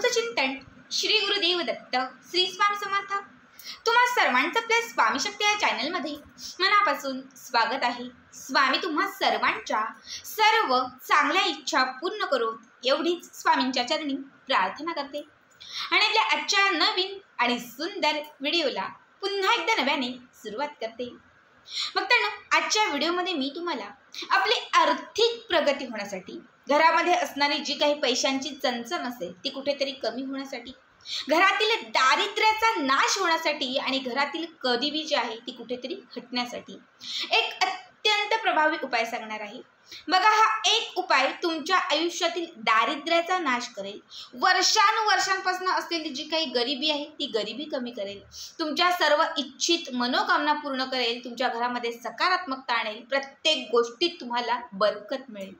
आजचं चिंतन श्री गुरुदेव दत्त श्री स्वामी समर्थ। तुम्हा सर्वांचं आपल्या स्वामी शक्ती या चॅनलमध्ये मनापासून स्वागत आहे। स्वामी तुम्हा सर्वांच्या सर्व चांगल्या इच्छा पूर्ण करो एवढीच स्वामींच्या चरणी प्रार्थना करते आणि आपल्या आजच्या नवीन आणि सुंदर व्हिडिओला पुन्हा एकदा नव्याने सुरुवात करते। मित्रांनो, आजच्या व्हिडिओमध्ये मी तुम्हाला आपली आर्थिक प्रगती होण्यासाठी, घरामध्ये असणारी जी काही पैशांची चणचण असेल ती कुठेतरी कमी होण्यासाठी, घरातील दारिद्र्याचा नाश होण्यासाठी आणि घरातील गरिबी जी आहे ती कुठेतरी हटण्यासाठी एक अत्यंत प्रभावी उपाय सांगणार आहे। बघा, हा एक उपाय तुमच्या आयुष्यातील दारिद्र्याचा नाश करेल, वर्षानुवर्षांपासून असलेली जी काही गरिबी आहे ती गरिबी कमी करेल, तुमच्या सर्व इच्छित मनोकामना पूर्ण करेल, तुमच्या घरामध्ये सकारात्मकता आणेल, प्रत्येक गोष्टीत तुम्हाला बरकत मिळेल।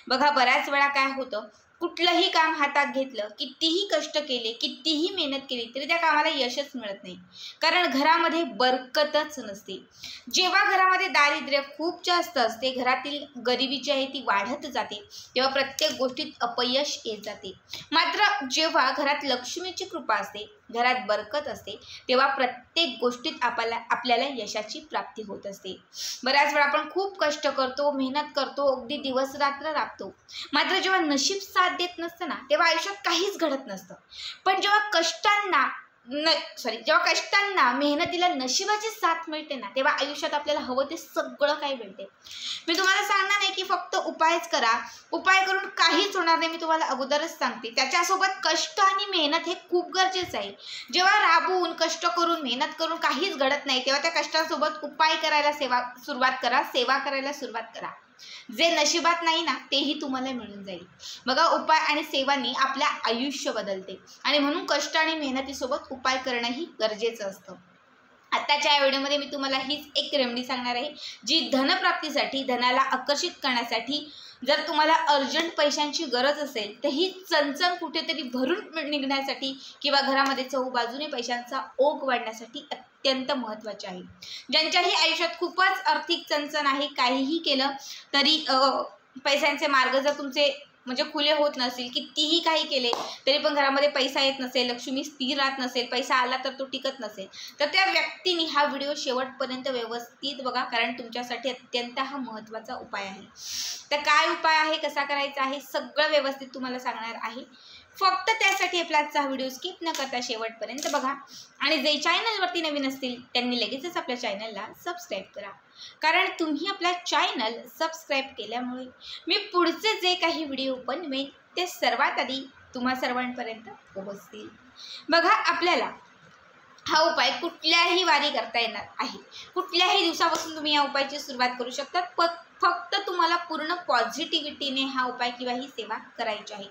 बघा, बऱ्याच वेळा काय होतं, कुठलंही काम हातात घेतलं, कितीही कष्ट केले, कितीही मेहनत केली तरी त्या कामाला यशच मिळत नाही, कारण घरामध्ये बरकतच नसते। जेव्हा घरामध्ये दारिद्र्य खूप जास्त असते, घरातील गरिबी जी आहे ती वाढत जाते, तेव्हा प्रत्येक गोष्टीत अपयश येत जाते। मात्र जेव्हा घरात लक्ष्मीची कृपा असते, घरात बरकत असते, तेव्हा प्रत्येक गोष्टीत आपल्याला यशाची प्राप्ती होत असते। बऱ्याच वेळा आपण खूप कष्ट करतो, मेहनत करतो, अगदी दिवस रात्र राबतो, मात्र जेव्हा नशीब साथ देत नसतं ना, तेव्हा आयुष्यात काहीच घडत नसतं। पण जेव्हा कष्टांना मेहनतीला नशिबाची साथ मिळते ना, तेव्हा आयुष्यात आपल्याला हवं ते सगळं काही मिळते। मी तुम्हाला सांगणार नाही की फक्त उपायच करा, उपाय करून काहीच होणार नाही, मी तुम्हाला अगोदरच सांगते। त्याच्यासोबत कष्ट आणि मेहनत हे खूप गरजेचं आहे। जेव्हा राबून कष्ट करून मेहनत करून काहीच घडत नाही, तेव्हा त्या कष्टासोबत उपाय करायला सुरुवात करा, सेवा करायला सुरुवात करा। जे नशिबात नाही ना तेही तुम्हाला मिळून जाईल। बघा, उपाय आणि सेवांनी आपल्या आयुष्य बदलते आणि म्हणून कष्ट आणि मेहनतीसोबत उपाय करणंही गरजेचं असतं। आत्ताच्या या व्हिडिओमध्ये मी तुम्हाला हीच एक रेमेडी सांगणार आहे, जी धनप्राप्तीसाठी, धनाला आकर्षित करण्यासाठी, जर तुम्हाला अर्जंट पैशांची गरज असेल तर ही चणचण कुठेतरी भरून निघण्यासाठी किंवा घरामध्ये चहूबाजूने पैशांचा ओघ वाढण्यासाठी अत्यंत महत्त्वाचे आहे। ज्यांच्याही आयुष्यात खूपच आर्थिक चणचण आहे, काहीही केलं तरी पैशांचे मार्ग जर तुमचे म्हणजे खुले होत नसेल, कितीही काही केले तरी पण घरामध्ये पैसा येत नसेल, लक्ष्मी स्थिर राहत नसेल, पैसा आला तर तो टिकत नसेल, तर त्या व्यक्तीने हा व्हिडिओ शेवटपर्यंत व्यवस्थित बघा, कारण तुमच्यासाठी अत्यंत हा महत्त्वाचा उपाय आहे। तर काय उपाय आहे, कसा करायचा आहे, सगळं व्यवस्थित तुम्हाला सांगणार आहे। फक्त त्यासाठी आपला आजचा व्हिडिओ स्किप न करता शेवटपर्यंत बघा आणि जे चॅनलवरती नवीन असतील त्यांनी लगेचच आपल्या चॅनलला सबस्क्राईब करा, कारण तुम्ही आपल्या चॅनल सबस्क्राईब केल्यामुळे मी पुढचे जे काही व्हिडिओ बनवेन ते सर्वात आधी तुम्हा सर्वांपर्यंत पोहोचतील। बघा, आपल्याला हा उपाय कुठल्याही वारी करता येणार आहे, कुठल्याही दिवसापासून तुम्ही या उपायाची सुरुवात करू शकता। फक्त तुम्हाला पूर्ण पॉझिटिव्हिटीने हा उपाय किंवा ही सेवा करायची आहे।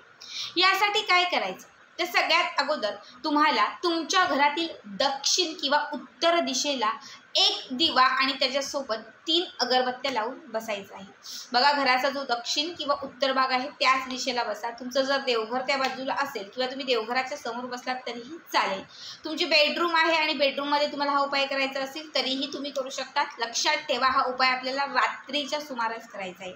यासाठी काय करायचं, तर सगळ्यात अगोदर तुम्हाला तुमच्या घरातील दक्षिण किंवा उत्तर दिशेला एक दिवा आणि त्याच्यासोबत 3 अगरबत्त्या लावून बसायचं आहे। बघा, घराचा जो दक्षिण किंवा उत्तर भाग आहे त्याच दिशेला बसा। तुमचं जर देवघर त्या बाजूला असेल किंवा तुम्ही देवघराच्या समोर बसलात तरीही चालेल। तुमची बेडरूम आहे आणि बेडरूममध्ये तुम्हाला हा उपाय करायचा असेल तरीही तुम्ही करू शकता। लक्षात ठेवा, हा उपाय आपल्याला रात्रीच्या सुमारास करायचा आहे।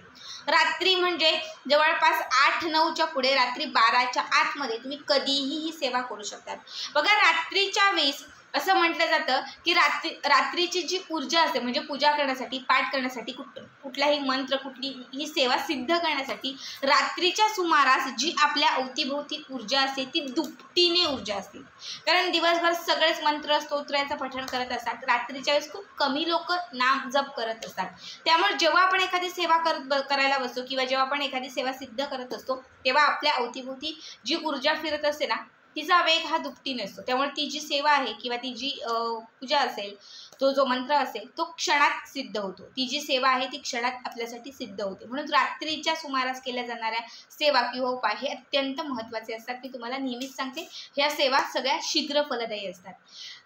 रात्री म्हणजे जवळपास 8-9च्या पुढे, रात्री 12च्या आतमध्ये तुम्ही कधीही ही सेवा करू शकतात। बघा, रात्रीच्या वेळेस असं म्हटलं जातं की रात्रीची जी ऊर्जा असते, म्हणजे पूजा करण्यासाठी, पाठ करण्यासाठी, कुठलाही मंत्र, कुठलीही सेवा सिद्ध करण्यासाठी रात्रीच्या सुमारास जी आपल्या अवतीभोवती ऊर्जा असते ती दुपटीने ऊर्जा असते, कारण दिवसभर सगळेच मंत्र स्तोत्रांचं पठण करत असतात, रात्रीच्या वेळेस खूप कमी लोक नाम जप करत असतात। त्यामुळे जेव्हा आपण एखादी सेवा करायला बसतो किंवा जेव्हा आपण एखादी सेवा सिद्ध करत असतो तेव्हा आपल्या अवतीभोवती जी ऊर्जा फिरत असते ना, तिचा वेग हा दुपटीने असतो। त्यामुळे ती जी सेवा आहे किंवा ती जी पूजा असेल, तो जो मंत्र असेल तो क्षणात सिद्ध होतो, ती जी सेवा आहे ती क्षणात आपल्यासाठी सिद्ध होते। म्हणून रात्रीच्या सुमारास केल्या जाणाऱ्या सेवा किंवा उपाय हे अत्यंत महत्त्वाचे असतात। मी तुम्हाला नेहमीच सांगते, ह्या सेवा सगळ्या शीघ्र फलदायी असतात।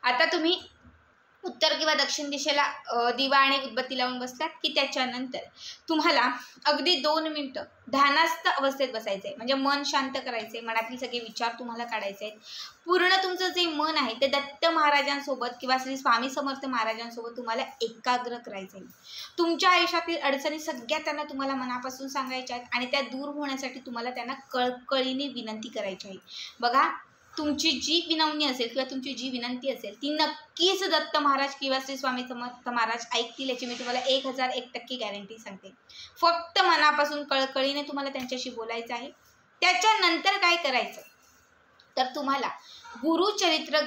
आता तुम्ही उत्तर किंवा दक्षिण दिशेला दिवा आणि उदबत्ती लावून बसलात की त्याच्यानंतर तुम्हाला अगदी 2 मिनिटं ध्यानस्थ अवस्थेत बसायचं आहे. म्हणजे मन शांत करायचे, मनातील सगळे विचार तुम्हाला काढायचे आहेत. पूर्ण तुमचं जे मन आहे ते दत्त महाराजांसोबत किंवा श्री स्वामी समर्थ महाराजांसोबत तुम्हाला एकाग्र करायचं आहे. तुमच्या आयुष्यातील अडचणी सगळ्या त्यांना तुम्हाला मनापासून सांगायच्या आहेत आणि त्या दूर होण्यासाठी तुम्हाला त्यांना कळकळीने विनंती करायची आहे. बघा, तुमची जी विनवणी असेल किंवा तुमची जी विनंती असेल ती नक्कीच दत्त महाराज किंवा श्री स्वामी समर्थ महाराज ऐकतील, याची मी तुम्हाला 1001% गॅरंटी सांगते. फक्त मनापासून कळकळीने तुम्हाला त्यांच्याशी बोलायचं आहे. त्याच्यानंतर काय करायचं तर तुम्हाला गुरुचरित्र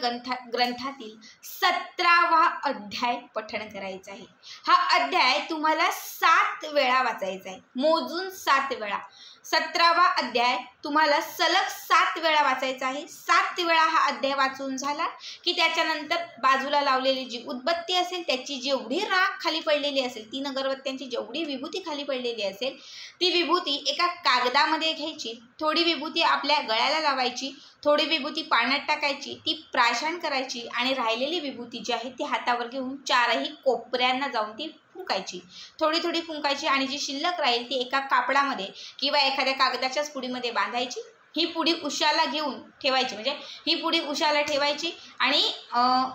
ग्रंथातील 17वा अध्याय पठण करायचा आहे. हा अध्याय तुम्हाला 7 वेळा वाचायचा आहे, मोजून 7 वेळा. 17वा अध्याय तुम्हाला सलग 7 वेळा वाचायचा आहे. 7 वेळा हा अध्याय वाचून झाला की त्याच्यानंतर बाजूला लावलेली जी उदबत्ती असेल, त्याची जेवढी राख खाली पडलेली असेल, 3 अगरबत्त्यांची जेवढी विभूती खाली पडलेली असेल, ती विभूती एका कागदामध्ये घ्यायची. थोडी विभूती आपल्या गळ्याला लावायची, थोडी विभूती पाण्यात टाकायची, ती प्राशन करायची आणि राहिलेली विभूती जी आहे ती हातावर घेऊन 4ही कोपऱ्यांना जाऊन ती फुंकायची. थोडी थोडी फुंकायची आणि जी शिल्लक राहील ती एका कापडामध्ये किंवा एखाद्या कागदाच्याच पुडीमध्ये बांधायची. ही पुडी उशाला घेऊन ठेवायची, म्हणजे ही पुडी उशाला ठेवायची आणि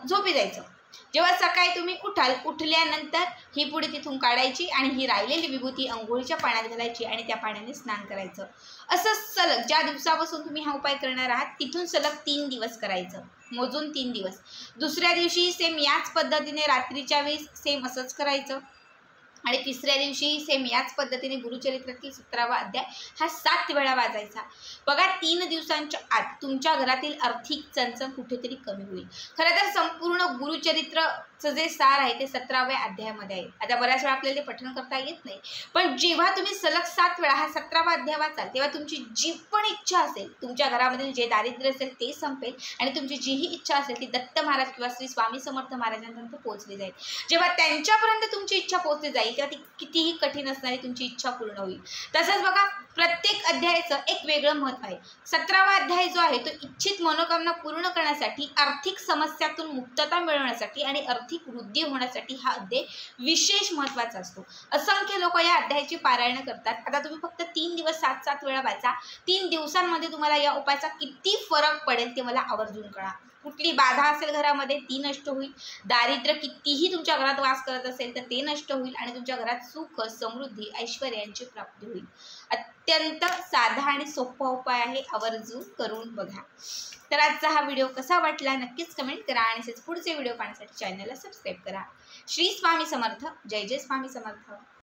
झोपी जायचं. जेव्हा सकाळी तुम्ही उठल्यानंतर ही पुडी तिथून काढायची आणि ही राहिलेली विभूती अंघोळीच्या पाण्यात घालायची आणि त्या पाण्याने स्नान करायचं. असं सलग ज्या दिवसापासून तुम्ही हा उपाय करणार आहात तिथून सलग 3 दिवस करायचं, मोजून 3 दिवस. दुसऱ्या दिवशी सेम याच पद्धतीने रात्रीच्या वेळेस सेम असंच करायचं आणि तिसऱ्या दिवशी सेम याच पद्धतीने गुरुचरित्रातील 17वा अध्याय हा 7 वेळा वाचायचा. बघा, 3 दिवसांच्या आत तुमच्या घरातील आर्थिक चणचण कुठेतरी कमी होईल. खरं तर संपूर्ण गुरुचरित्रचं जे सार आहे ते 17व्या अध्यायामध्ये आहे. आता बऱ्याच वेळा आपल्याला ते पठण करता येत नाही, पण जेव्हा तुम्ही सलग 7 वेळा हा 17वा अध्याय वाचाल तेव्हा तुमची जी पण इच्छा असेल, तुमच्या घरामधील जे दारिद्र्य असेल ते संपेल आणि तुमची जीही इच्छा असेल ती दत्त महाराज किंवा श्री स्वामी समर्थ महाराजांपर्यंत पोहोचली जाईल. जेव्हा त्यांच्यापर्यंत तुमची इच्छा पोहोचली जाईल तेव्हा ती कितीही कठीण असणारी तुमची इच्छा पूर्ण होईल. तसंच बघा, प्रत्येक अध्यायाचं एक वेगळं महत्त्व आहे. 17वा अध्याय जो आहे तो इच्छित मनोकामना पूर्ण करण्यासाठी, आर्थिक समस्यातून मुक्तता मिळवण्यासाठी आणि आर्थिक वृद्धी होण्यासाठी हा अध्याय विशेष महत्त्वाचा असतो. असंख्य लोक या अध्यायाची पारायण करतात. आता तुम्ही फक्त 3 दिवस 7 वेळा वाचा. 3 दिवसांमध्ये तुम्हाला या उपायाचा किती फरक पडेल ते मला आवर्जून कळा. कुठली बाधा असेल घरामध्ये ती नष्ट होईल, दारिद्र्य कितीही तुमच्या घरात वास करत असेल तर ते नष्ट होईल आणि तुमच्या घरात सुख, समृद्धी, ऐश्वर्यांची प्राप्ती होईल. अत्यंत साधा आणि सोपा उपाय आहे, आवर्जून करून बघा. तर आजचा हा व्हिडिओ कसा वाटला नक्कीच कमेंट करा आणि पुढचे व्हिडिओ पाहण्यासाठी चॅनलला सबस्क्राईब करा. श्री स्वामी समर्थ. जय जय स्वामी समर्थ.